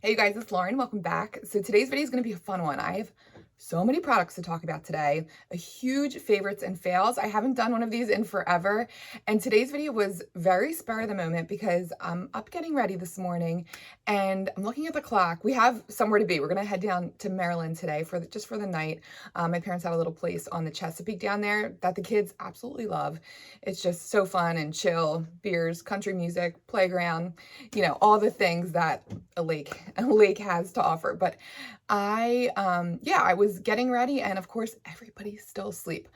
Hey you guys, it's Lauren. Welcome back. So today's video is going to be a fun one. I have so many products to talk about today. A huge favorites and fails. I haven't done one of these in forever. And today's video was very spur of the moment because I'm up getting ready this morning and I'm looking at the clock. We have somewhere to be. We're going to head down to Maryland today just for the night. My parents have a little place on the Chesapeake down there that the kids absolutely love. It's just so fun and chill, beers, country music, playground, you know, all the things that a lake has to offer. But I was getting ready and of course everybody's still asleep.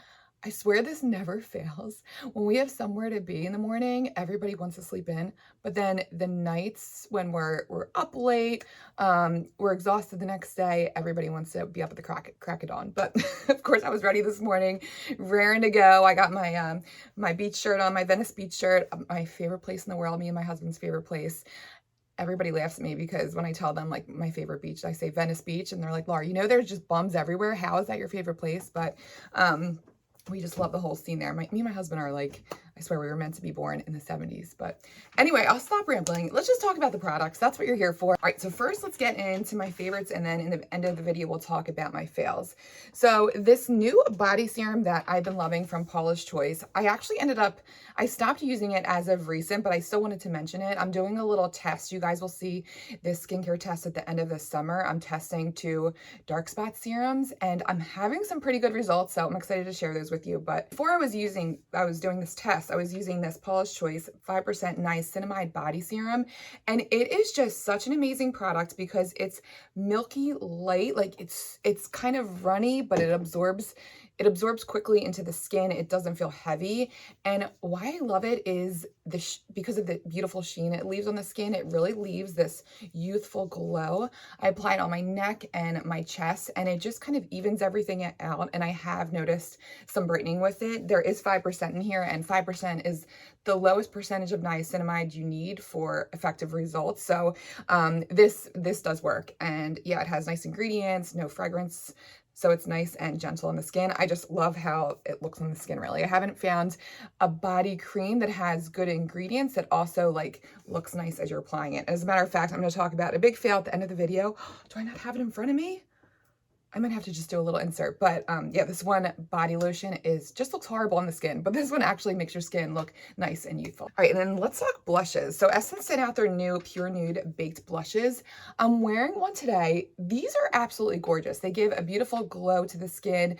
I swear this never fails. When we have somewhere to be in the morning, everybody wants to sleep in. But then the nights when we're up late, we're exhausted the next day, everybody wants to be up at the crack of dawn. But of course I was ready this morning, raring to go. I got my my beach shirt on, my Venice beach shirt, my favorite place in the world, me and my husband's favorite place. Everybody laughs at me because when I tell them like my favorite beach, I say Venice Beach and they're like, Laura, you know, there's just bums everywhere. How is that your favorite place? But we just love the whole scene there. Me and my husband are like, I swear we were meant to be born in the 70s. But anyway, I'll stop rambling. Let's just talk about the products. That's what you're here for. All right, so first let's get into my favorites and then in the end of the video, we'll talk about my fails. So this new body serum that I've been loving from Paula's Choice, I stopped using it as of recent, but I still wanted to mention it. I'm doing a little test. You guys will see this skincare test at the end of the summer. I'm testing 2 dark spot serums and I'm having some pretty good results. So I'm excited to share those with you. But before I was doing this test, I was using this Paula's Choice 5% niacinamide body serum. And it is just such an amazing product because it's milky light. Like it's kind of runny, but it absorbs quickly into the skin. It doesn't feel heavy. And why I love it is because of the beautiful sheen it leaves on the skin. It really leaves this youthful glow. I apply it on my neck and my chest and it just kind of evens everything out. And I have noticed some brightening with it. There is 5% in here and 5% is the lowest percentage of niacinamide you need for effective results. So this does work. And yeah, it has nice ingredients, no fragrance. So it's nice and gentle on the skin. I just love how it looks on the skin, really. I haven't found a body cream that has good ingredients that also like looks nice as you're applying it. As a matter of fact, I'm going to talk about a big fail at the end of the video. Do I not have it in front of me? I might have to just do a little insert, but yeah, this one body lotion just looks horrible on the skin, but this one actually makes your skin look nice and youthful. All right, and then let's talk blushes. So Essence sent out their new Pure Nude Baked Blushes. I'm wearing one today. These are absolutely gorgeous. They give a beautiful glow to the skin.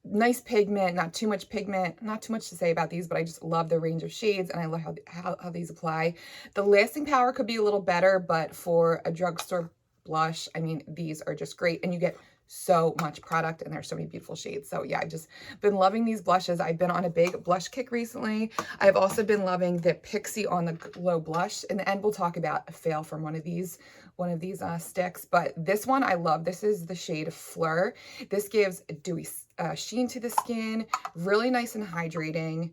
Nice pigment, not too much pigment, not too much to say about these, but I just love the range of shades and I love how these apply. The lasting power could be a little better, but for a drugstore blush, I mean, these are just great and you get so much product and there's so many beautiful shades. So yeah, I've just been loving these blushes. I've been on a big blush kick recently. I've also been loving the Pixie on the Glow blush. In the end, we'll talk about a fail from one of these sticks, but this one I love. This is the shade Fleur. This gives a dewy sheen to the skin, really nice and hydrating.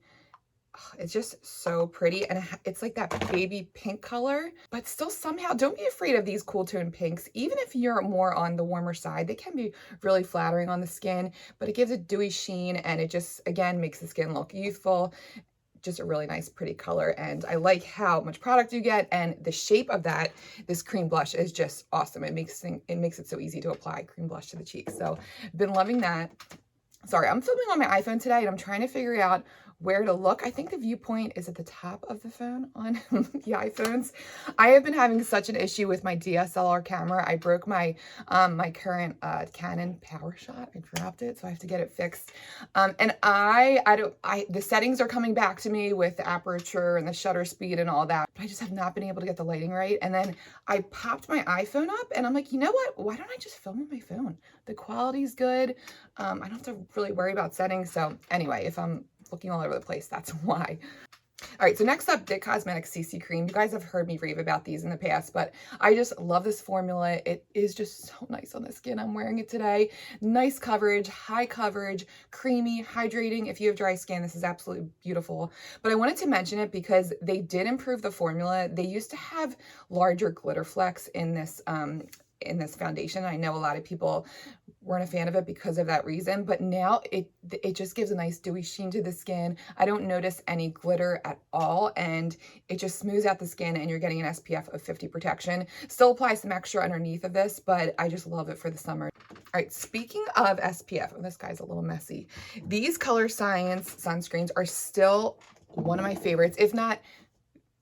It's just so pretty and it's like that baby pink color, but still somehow don't be afraid of these cool tone pinks. Even if you're more on the warmer side, they can be really flattering on the skin, but it gives a dewy sheen and it just, again, makes the skin look youthful. Just a really nice, pretty color. And I like how much product you get and the shape of this cream blush is just awesome. It makes it so easy to apply cream blush to the cheeks. So I've been loving that. Sorry, I'm filming on my iPhone today and I'm trying to figure out where to look. I think the viewpoint is at the top of the phone on the iPhones. I have been having such an issue with my DSLR camera. I broke my my current Canon PowerShot. I dropped it, so I have to get it fixed. And the settings are coming back to me with the aperture and the shutter speed and all that. But I just have not been able to get the lighting right. And then I popped my iPhone up and I'm like, you know what? Why don't I just film on my phone? The quality's good. I don't have to really worry about settings. So anyway, if I'm looking all over the place, that's why. All right, so next up, It Cosmetics CC Cream. You guys have heard me rave about these in the past, but I just love this formula. It is just so nice on the skin. I'm wearing it today. Nice coverage, high coverage, creamy, hydrating. If you have dry skin, this is absolutely beautiful. But I wanted to mention it because they did improve the formula. They used to have larger glitter flecks in this foundation. I know a lot of people weren't a fan of it because of that reason, but now it just gives a nice dewy sheen to the skin. I don't notice any glitter at all, and it just smooths out the skin, and you're getting an SPF of 50 protection. Still applies some extra underneath of this, but I just love it for the summer. All right, speaking of SPF, oh, this guy's a little messy. These Color Science sunscreens are still one of my favorites, if not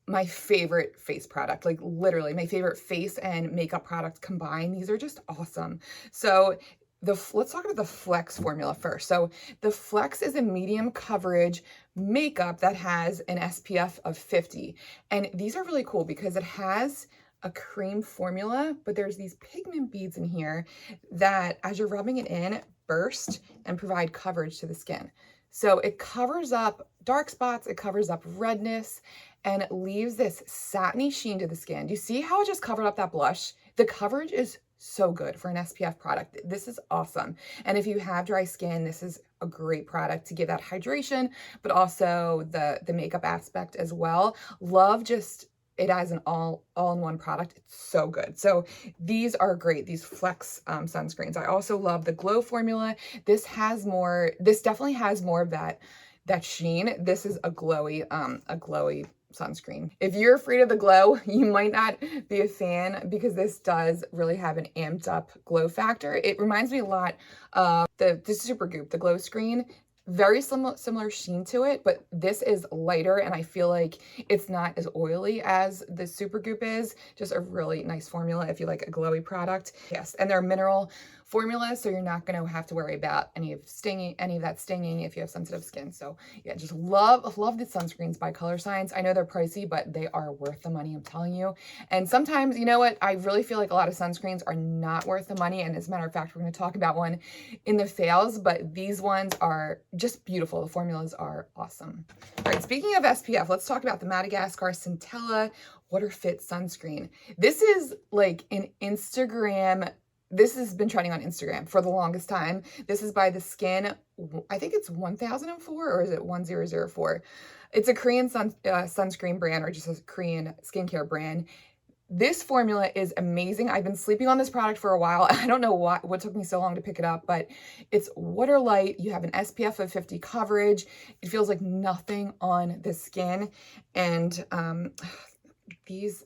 my favorite face product, like literally my favorite face and makeup product combined. These are just awesome. So let's talk about the Flex formula first. So the Flex is a medium coverage makeup that has an SPF of 50. And these are really cool because it has a cream formula, but there's these pigment beads in here that as you're rubbing it in, burst and provide coverage to the skin. So it covers up dark spots, it covers up redness, and it leaves this satiny sheen to the skin. Do you see how it just covered up that blush? The coverage is so good for an SPF product. This is awesome. And if you have dry skin, this is a great product to give that hydration, but also the makeup aspect as well. Love just it as an all-in-one product. It's so good. So these are great, these Flex sunscreens. I also love the Glow formula. This definitely has more of that sheen. This is a glowy sunscreen. If you're afraid of the glow, you might not be a fan because this does really have an amped up glow factor. It reminds me a lot of the Supergoop, the Glow Screen. Very similar sheen to it, but this is lighter and I feel like it's not as oily as the Supergoop is. Just a really nice formula if you like a glowy product. Yes, and they're mineral formulas, so you're not going to have to worry about any of that stinging if you have sensitive skin. So yeah, just love the sunscreens by Color Science. I know they're pricey, but they are worth the money, I'm telling you. And sometimes, you know what, I really feel like a lot of sunscreens are not worth the money, and as a matter of fact, we're going to talk about one in the fails, but these ones are just beautiful. The formulas are awesome. All right, speaking of SPF, let's talk about the Madagascar Centella Water Fit Sunscreen. This is like an Instagram. This has been trending on Instagram for the longest time. This is by The Skin. I think it's 1004 or is it 1004? It's a Korean sunscreen brand, or just a Korean skincare brand. This formula is amazing. I've been sleeping on this product for a while. I don't know what took me so long to pick it up, but it's water light. You have an SPF of 50 coverage. It feels like nothing on the skin. And these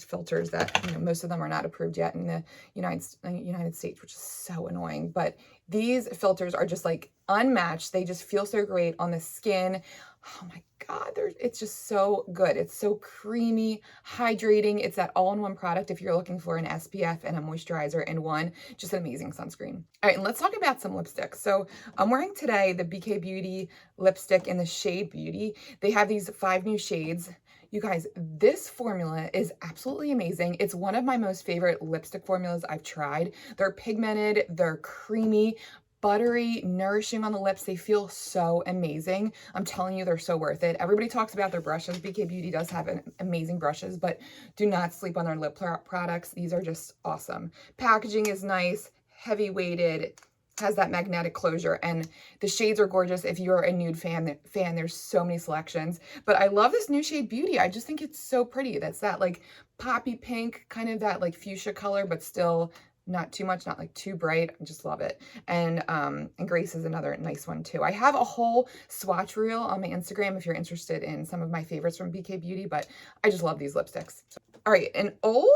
filters that, you know, most of them are not approved yet in the United States, which is so annoying, but these filters are just like unmatched. They just feel so great on the skin. Oh my God, it's just so good. It's so creamy, hydrating. It's that all-in-one product if you're looking for an SPF and a moisturizer in one. Just an amazing sunscreen. All right, and let's talk about some lipsticks. So I'm wearing today the BK Beauty lipstick in the shade Beauty. They have these 5 new shades. You guys, this formula is absolutely amazing. It's one of my most favorite lipstick formulas I've tried. They're pigmented, they're creamy, buttery, nourishing on the lips. They feel so amazing. I'm telling you, they're so worth it. Everybody talks about their brushes. BK Beauty does have amazing brushes, but do not sleep on their lip products. These are just awesome. Packaging is nice, heavy weighted, has that magnetic closure, and the shades are gorgeous. If you're a nude fan, there's so many selections. But I love this new shade Beauty. I just think it's so pretty. That's that like poppy pink, kind of that like fuchsia color, but still not too much, not like too bright. I just love it. And Grace is another nice one too. I have a whole swatch reel on my Instagram if you're interested in some of my favorites from BK Beauty, but I just love these lipsticks. All right, an old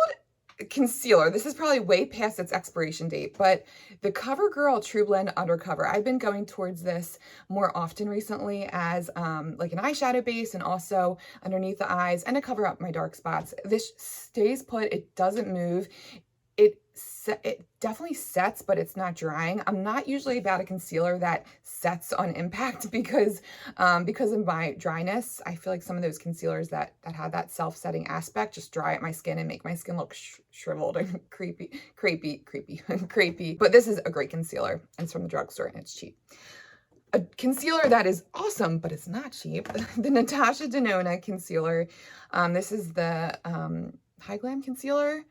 concealer. This is probably way past its expiration date, but the CoverGirl True Blend Undercover. I've been going towards this more often recently as like an eyeshadow base and also underneath the eyes and to cover up my dark spots. This stays put. It doesn't move. It definitely sets, but it's not drying. I'm not usually about a concealer that sets on impact because of my dryness. I feel like some of those concealers that have that self-setting aspect just dry at my skin and make my skin look shriveled and crepey. But this is a great concealer, and it's from the drugstore and it's cheap. A concealer that is awesome, but it's not cheap. The Natasha Denona concealer. This is the High Glam concealer.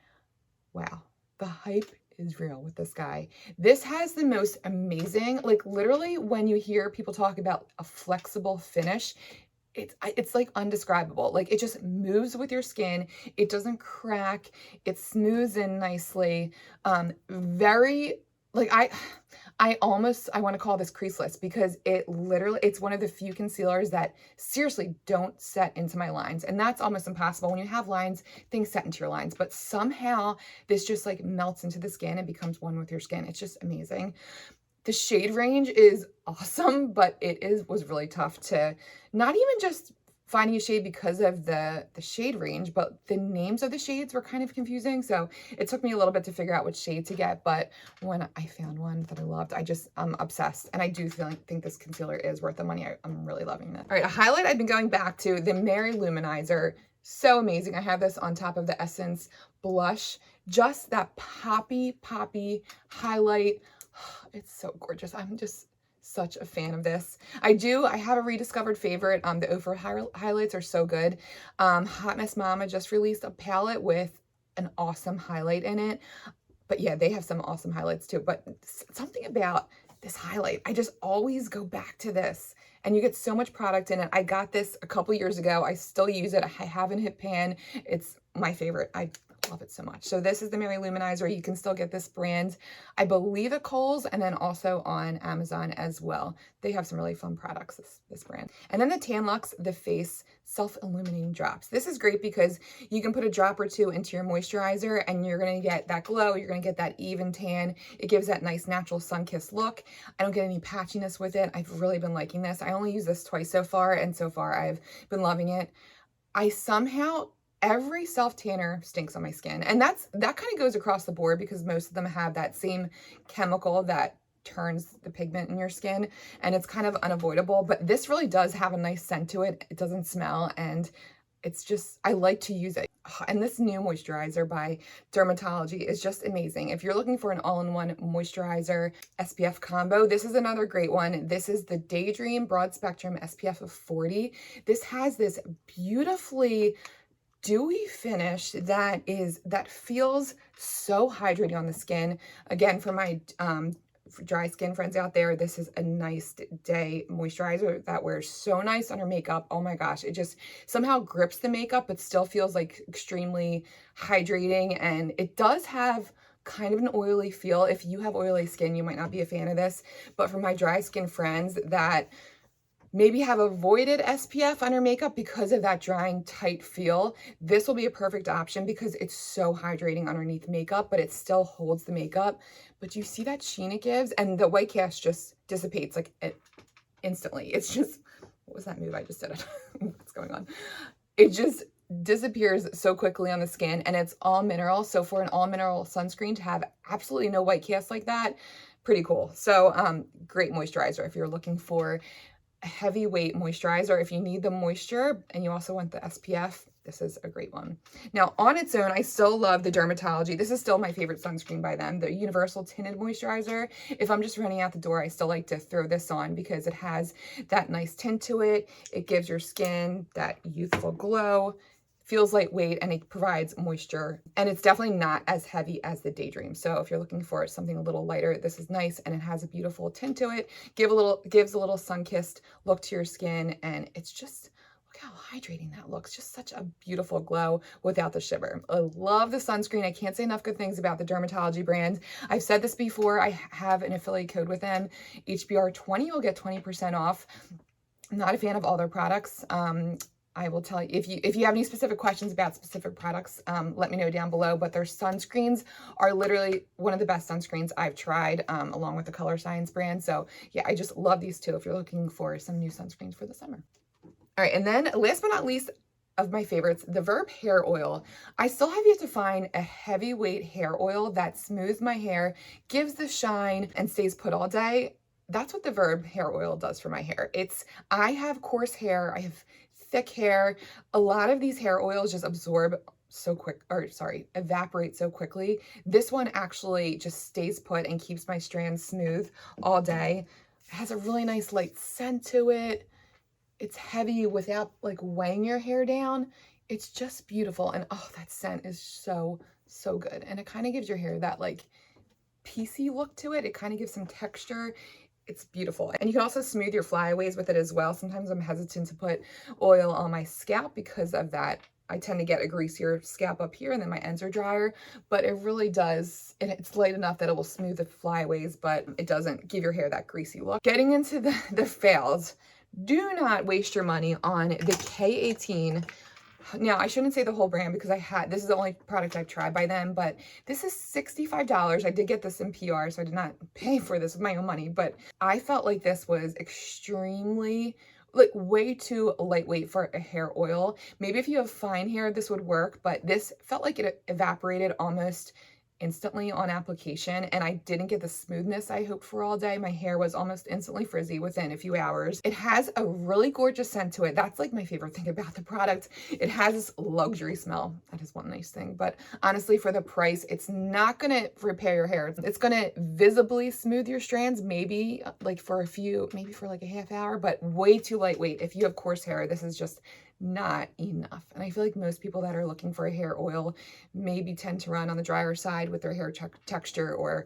Wow. The hype is real with this guy. This has the most amazing, like literally when you hear people talk about a flexible finish, it's like undescribable. Like it just moves with your skin. It doesn't crack. It smooths in nicely. Very like I want to call this creaseless because it's one of the few concealers that seriously don't set into my lines. And that's almost impossible. When you have lines, things set into your lines, but somehow this just like melts into the skin and becomes one with your skin. It's just amazing. The shade range is awesome, but was really tough to not even just finding a shade because of the shade range, but the names of the shades were kind of confusing. So it took me a little bit to figure out which shade to get, but when I found one that I loved, I'm obsessed. And I do think this concealer is worth the money. I'm really loving it. All right, a highlight I've been going back to, the Mary Luminizer. So amazing. I have this on top of the Essence blush. Just that poppy highlight. It's so gorgeous. I'm just such a fan of this. I have a rediscovered favorite. The Ofra highlights are so good. Hot Mess Mama just released a palette with an awesome highlight in it. But yeah, they have some awesome highlights too. But something about this highlight, I just always go back to this. And you get so much product in it. I got this a couple years ago. I still use it. I haven't hit pan. It's my favorite. I love it so much. So this is the Mary Luminizer. You can still get this brand, I believe, at Kohl's and then also on Amazon as well. They have some really fun products, this brand. And then the Tan Luxe, the Face Self-Illuminating Drops. This is great because you can put a drop or two into your moisturizer and you're going to get that glow. You're going to get that even tan. It gives that nice natural sun-kissed look. I don't get any patchiness with it. I've really been liking this. I only used this twice so far, and so far I've been loving it. Every self-tanner stinks on my skin. And that kind of goes across the board because most of them have that same chemical that turns the pigment in your skin, and it's kind of unavoidable. But this really does have a nice scent to it. It doesn't smell, and it's just, I like to use it. And this new moisturizer by Drmtlgy is just amazing. If you're looking for an all-in-one moisturizer SPF combo, this is another great one. This is the Daydream Broad Spectrum SPF of 40. This has this beautifully dewy finish that feels so hydrating on the skin. Again, for my dry skin friends out there, this is a nice day moisturizer that wears so nice under makeup. Oh my gosh, it just somehow grips the makeup but still feels like extremely hydrating. And it does have kind of an oily feel. If you have oily skin, you might not be a fan of this, but for my dry skin friends that maybe have avoided SPF under makeup because of that drying, tight feel, this will be a perfect option because it's so hydrating underneath makeup, but it still holds the makeup. But you see that sheen it gives, and the white cast just dissipates like instantly. It's just, what was that move I just did? What's going on? It just disappears so quickly on the skin, and it's all mineral. So for an all mineral sunscreen to have absolutely no white cast like that, pretty cool. So great moisturizer if you're looking for a heavyweight moisturizer. If you need the moisture and you also want the SPF, this is a great one. Now, on its own, I still love the Drmtlgy. This is still my favorite sunscreen by them, the Universal Tinted Moisturizer. If I'm just running out the door, I still like to throw this on because it has that nice tint to it. It gives your skin that youthful glow, feels lightweight, and it provides moisture. And it's definitely not as heavy as the Daydream. So if you're looking for something a little lighter, this is nice, and it has a beautiful tint to it. Gives a little sun-kissed look to your skin, and it's just, look how hydrating that looks. Just such a beautiful glow without the shiver. I love the sunscreen. I can't say enough good things about the Drmtlgy brand. I've said this before. I have an affiliate code with them, HBR20. You'll get 20% off. I'm not a fan of all their products. I will tell you, if you have any specific questions about specific products, let me know down below. But their sunscreens are literally one of the best sunscreens I've tried, along with the Color Science brand. So yeah, I just love these two if you're looking for some new sunscreens for the summer. All right, and then last but not least of my favorites, the Verb Hair Oil. I still have yet to find a heavyweight hair oil that smooths my hair, gives the shine, and stays put all day. That's what the Verb Hair Oil does for my hair. I have coarse hair. I have thick hair. A lot of these hair oils just evaporate so quickly. This one actually just stays put and keeps my strands smooth all day. It has a really nice light scent to it. It's heavy without like weighing your hair down. It's just beautiful. And oh, that scent is so, so good. And it kind of gives your hair that like piecey look to it. It kind of gives some texture. It's beautiful. And you can also smooth your flyaways with it as well. Sometimes I'm hesitant to put oil on my scalp because of that I tend to get a greasier scalp up here and then my ends are drier, but it really does, it's light enough that it will smooth the flyaways, but it doesn't give your hair that greasy look. Getting into the fails, do not waste your money on the K18. Now, I shouldn't say the whole brand because this is the only product I've tried by them, but this is $65. I did get this in PR, so I did not pay for this with my own money, but I felt like this was extremely, like, way too lightweight for a hair oil. Maybe if you have fine hair, this would work, but this felt like it evaporated almost instantly on application, and I didn't get the smoothness I hoped for all day. My hair was almost instantly frizzy within a few hours. It has a really gorgeous scent to it. That's like my favorite thing about the product. It has this luxury smell. That is one nice thing, but honestly, for the price, it's not gonna repair your hair. It's gonna visibly smooth your strands, maybe like for maybe for like a half hour, but way too lightweight. If you have coarse hair, this is just not enough. And I feel like most people that are looking for a hair oil maybe tend to run on the drier side with their hair texture, or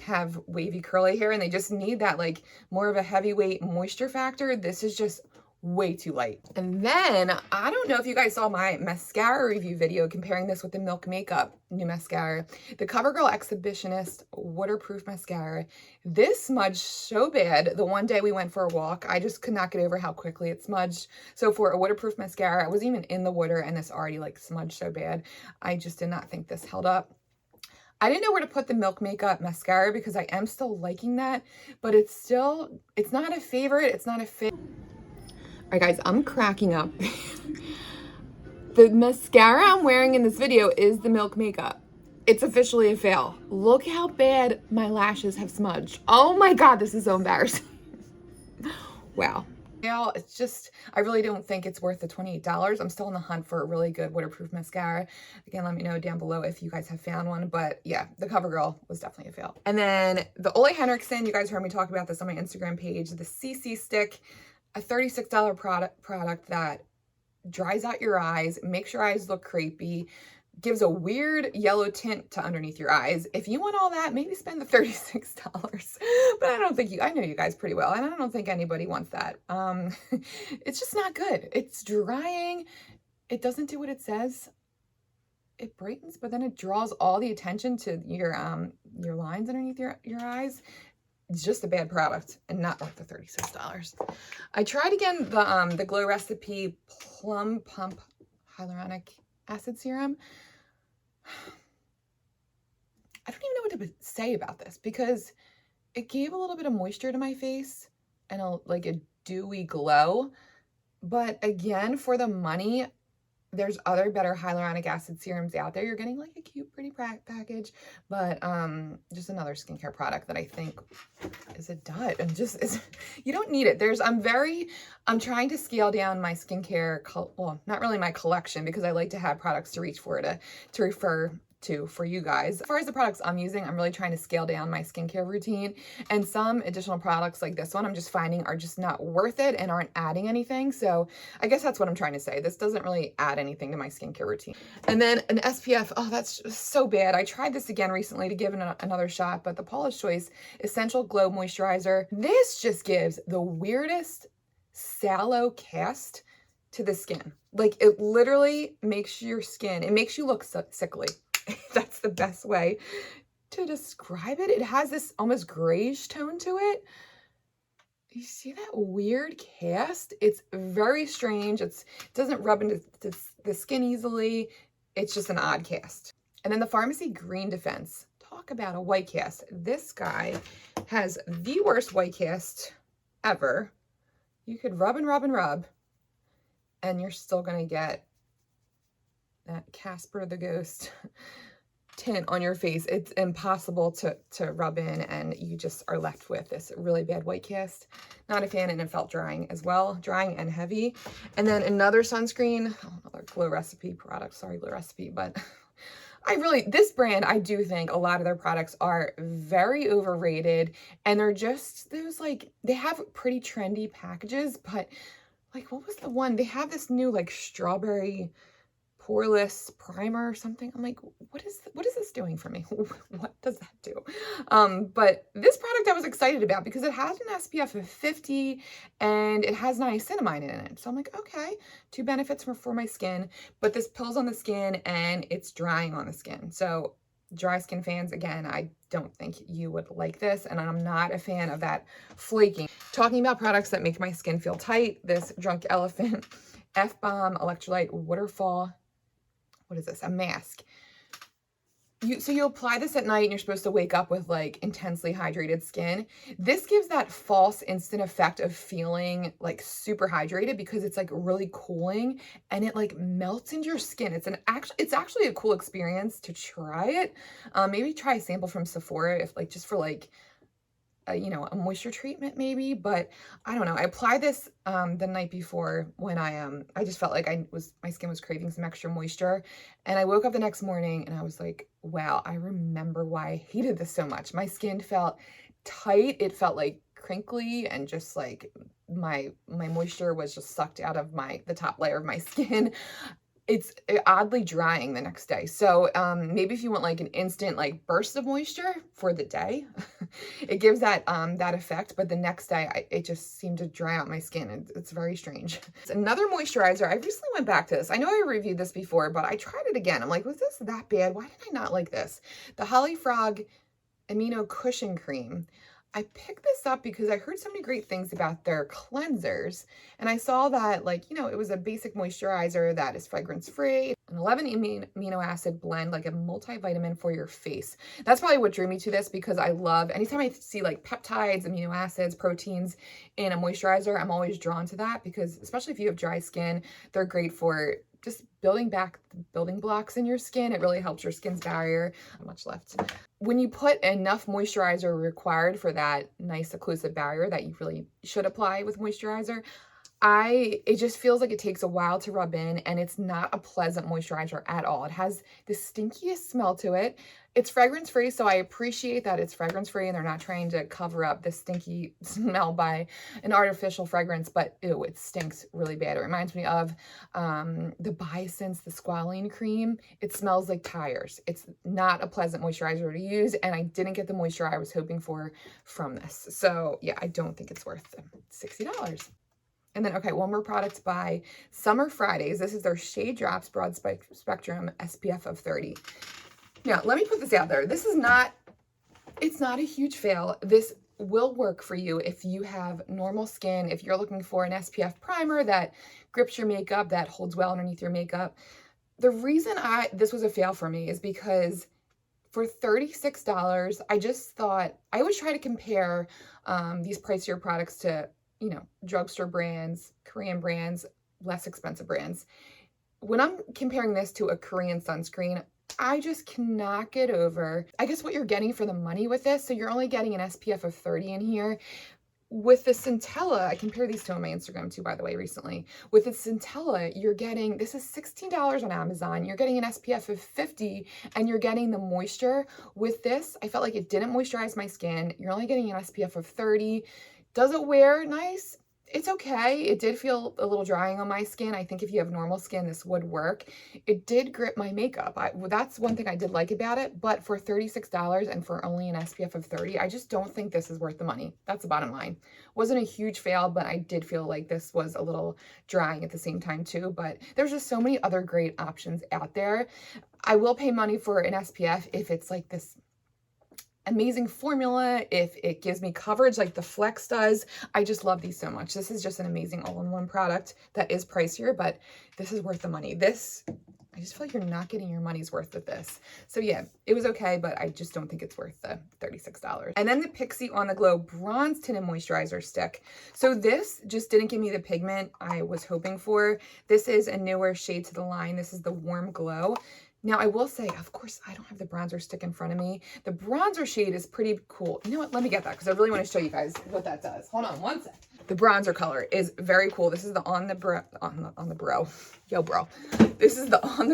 have wavy curly hair, and they just need that like more of a heavyweight moisture factor. This is just way too light. And then I don't know if you guys saw my mascara review video comparing this with the Milk Makeup new mascara, the CoverGirl Exhibitionist waterproof mascara. This smudged so bad the one day we went for a walk. I just could not get over how quickly it smudged. So for a waterproof mascara, I wasn't even in the water and this already like smudged so bad. I just did not think this held up. I didn't know where to put the Milk Makeup mascara because I am still liking that, but it's not a favorite. It's not a fit. All right, guys, I'm cracking up. The mascara I'm wearing in this video is the Milk Makeup. It's officially a fail. Look how bad my lashes have smudged. Oh my God, this is so embarrassing. Wow. Now, it's just, I really don't think it's worth the $28. I'm still on the hunt for a really good waterproof mascara. Again, let me know down below if you guys have found one, but yeah, the CoverGirl was definitely a fail. And then the Ole Henriksen, you guys heard me talk about this on my Instagram page, the CC Stick, a $36 product that dries out your eyes, makes your eyes look crepey, gives a weird yellow tint to underneath your eyes. If you want all that, maybe spend the $36. But I know you guys pretty well, and I don't think anybody wants that. It's just not good. It's drying. It doesn't do what it says. It brightens, but then it draws all the attention to your lines underneath your eyes. It's just a bad product and not worth the $36. I tried again the Glow Recipe Plum Pump Hyaluronic Acid Serum. I don't even know what to say about this because it gave a little bit of moisture to my face and like a dewy glow. But again, for the money, there's other better hyaluronic acid serums out there. You're getting like a cute, pretty package, but just another skincare product that I think is a dud and just is, you don't need it. I'm trying to scale down my skincare, well, not really my collection because I like to have products to reach for, to refer to for you guys. As far as the products I'm using, I'm really trying to scale down my skincare routine, and some additional products like this one I'm just finding are just not worth it and aren't adding anything. So I guess that's what I'm trying to say. This doesn't really add anything to my skincare routine. And then an SPF, oh, that's just so bad. I tried this again recently to give it another shot, but the Paula's Choice Essential Glow Moisturizer, this just gives the weirdest sallow cast to the skin. Like, it literally makes your skin, it makes you look sickly. That's the best way to describe it. It has this almost grayish tone to it. You see that weird cast? It's very strange. It doesn't rub into the skin easily. It's just an odd cast. And then the Pharmacy Green Defense. Talk about a white cast. This guy has the worst white cast ever. You could rub and rub and rub, and you're still going to get that Casper the Ghost tint on your face. It's impossible to rub in, and you just are left with this really bad white cast. Not a fan, and it felt drying as well, drying and heavy. And then another sunscreen, another Glow Recipe product, sorry Glow Recipe, but this brand, I do think a lot of their products are very overrated, and they're just those, like, they have pretty trendy packages, but like, what was the one? They have this new like strawberry poreless primer or something. I'm like, what does this doing for me? What does that do? But this product I was excited about because it has an SPF of 50 and it has niacinamide in it. So I'm like, okay, 2 benefits for my skin, but this pills on the skin and it's drying on the skin. So dry skin fans, again, I don't think you would like this, and I'm not a fan of that flaking. Talking about products that make my skin feel tight, this Drunk Elephant F-Bomb Electrolyte Waterfall, what is this? A mask. So you apply this at night and you're supposed to wake up with like intensely hydrated skin. This gives that false instant effect of feeling like super hydrated because it's like really cooling and it like melts into your skin. It's actually a cool experience to try it. Maybe try a sample from Sephora if like just for like you know, a moisture treatment maybe, but I don't know. I applied this the night before when I just felt like my skin was craving some extra moisture, and I woke up the next morning and I was like, wow, I remember why I hated this so much. My skin felt tight. It felt like crinkly and just like my moisture was just sucked out of the top layer of my skin. It's oddly drying the next day. So maybe if you want like an instant like burst of moisture for the day, it gives that that effect. But the next day, it just seemed to dry out my skin. It's very strange. It's another moisturizer. I recently went back to this. I know I reviewed this before, but I tried it again. I'm like, was this that bad? Why did I not like this? The Holly Frog Amino Cushion Cream. I picked this up because I heard so many great things about their cleansers, and I saw that, like, you know, it was a basic moisturizer that is fragrance-free, an 11 amino acid blend, like a multivitamin for your face. That's probably what drew me to this, because I love, anytime I see like peptides, amino acids, proteins in a moisturizer, I'm always drawn to that, because especially if you have dry skin, they're great for just building back the building blocks in your skin. It really helps your skin's barrier. Not much left. When you put enough moisturizer required for that nice occlusive barrier that you really should apply with moisturizer, it just feels like it takes a while to rub in, and it's not a pleasant moisturizer at all. It has the stinkiest smell to it. It's fragrance free, so I appreciate that it's fragrance free and they're not trying to cover up the stinky smell by an artificial fragrance, but ew, it stinks really bad. It reminds me of the Biosense, the squalene cream. It smells like tires. It's not a pleasant moisturizer to use, and I didn't get the moisture I was hoping for from this. So yeah, I don't think it's worth $60. And then, okay, one more product by Summer Fridays. This is their Shade Drops Broad Spectrum SPF of 30. Now, let me put this out there. It's not a huge fail. This will work for you if you have normal skin, if you're looking for an SPF primer that grips your makeup, that holds well underneath your makeup. The reason this was a fail for me is because for $36, I just thought, I always try to compare these pricier products to, you know, drugstore brands, Korean brands, less expensive brands. When I'm comparing this to a Korean sunscreen, I just cannot get over, I guess, what you're getting for the money with this. So you're only getting an SPF of 30 in here. With the Centella, I compare these two on my Instagram too, by the way, recently. With the Centella, you're getting, this is $16 on Amazon. You're getting an SPF of 50 and you're getting the moisture. With this, I felt like it didn't moisturize my skin. You're only getting an SPF of 30. Does it wear nice? It's okay. It did feel a little drying on my skin. I think if you have normal skin, this would work. It did grip my makeup. That's one thing I did like about it, but for $36 and for only an SPF of 30, I just don't think this is worth the money. That's the bottom line. Wasn't a huge fail, but I did feel like this was a little drying at the same time too, but there's just so many other great options out there. I will pay money for an SPF if it's like this amazing formula, if it gives me coverage like the Flex does. I just love these so much. This is just an amazing all-in-one product that is pricier, but this is worth the money. This, I just feel like you're not getting your money's worth with this. So yeah, it was okay, but I just don't think it's worth the $36. And then the Pixi On The Glow Bronze Tinted Moisturizer Stick. So this just didn't give me the pigment I was hoping for. This is a newer shade to the line. This is the Warm Glow. Now, I will say, of course, I don't have the bronzer stick in front of me. The bronzer shade is pretty cool. You know what? Let me get that because I really want to show you guys what that does. Hold on one sec. The bronzer color is very cool. This is the On The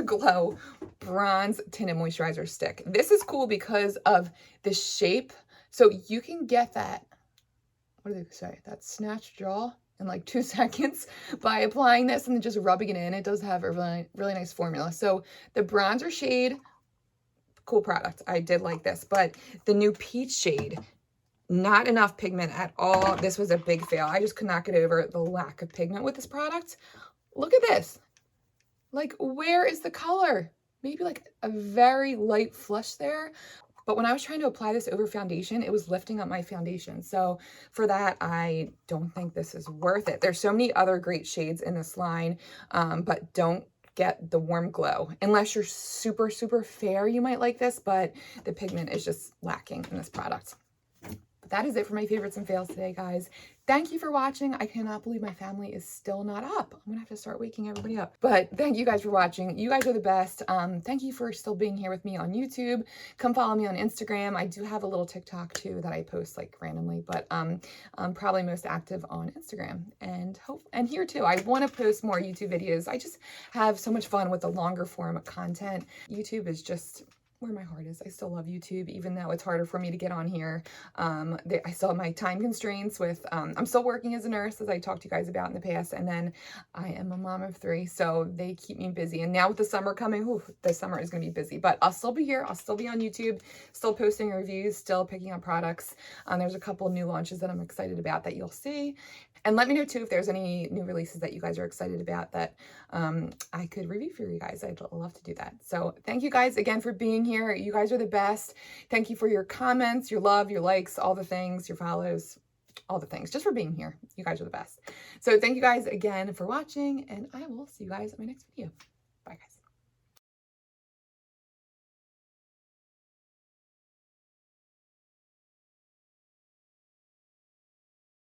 Glow Bronze Tinted Moisturizer Stick. This is cool because of the shape. So you can get that, what do they say? That snatch draw in like 2 seconds by applying this and then just rubbing it in. It does have a really, really nice formula. So the bronzer shade, cool product. I did like this, but the new peach shade, not enough pigment at all. This was a big fail. I just could not get over the lack of pigment with this product. Look at this. Like, where is the color? Maybe like a very light flush there. But when I was trying to apply this over foundation, it was lifting up my foundation. So for that, I don't think this is worth it. There's so many other great shades in this line, but don't get the warm glow. Unless you're super, super fair, you might like this, but the pigment is just lacking in this product. But that is it for my favorites and fails today, guys. Thank you for watching. I cannot believe my family is still not up. I'm gonna have to start waking everybody up. But thank you guys for watching. You guys are the best. Thank you for still being here with me on YouTube. Come follow me on Instagram. I do have a little TikTok too that I post like randomly, but I'm probably most active on Instagram and here too. I want to post more YouTube videos. I just have so much fun with the longer form of content. YouTube is just where my heart is. I still love YouTube, even though it's harder for me to get on here. I still have my time constraints with, I'm still working as a nurse, as I talked to you guys about in the past, and then I am a mom of 3, so they keep me busy. And now with the summer coming, the summer is going to be busy, but I'll still be here. I'll still be on YouTube, still posting reviews, still picking up products. There's a couple new launches that I'm excited about that you'll see. And let me know too if there's any new releases that you guys are excited about that I could review for you guys. I'd love to do that. So thank you guys again for being here. You guys are the best. Thank you for your comments, your love, your likes, all the things, your follows, all the things, just for being here. You guys are the best. So thank you guys again for watching, and I will see you guys in my next video. Bye, guys.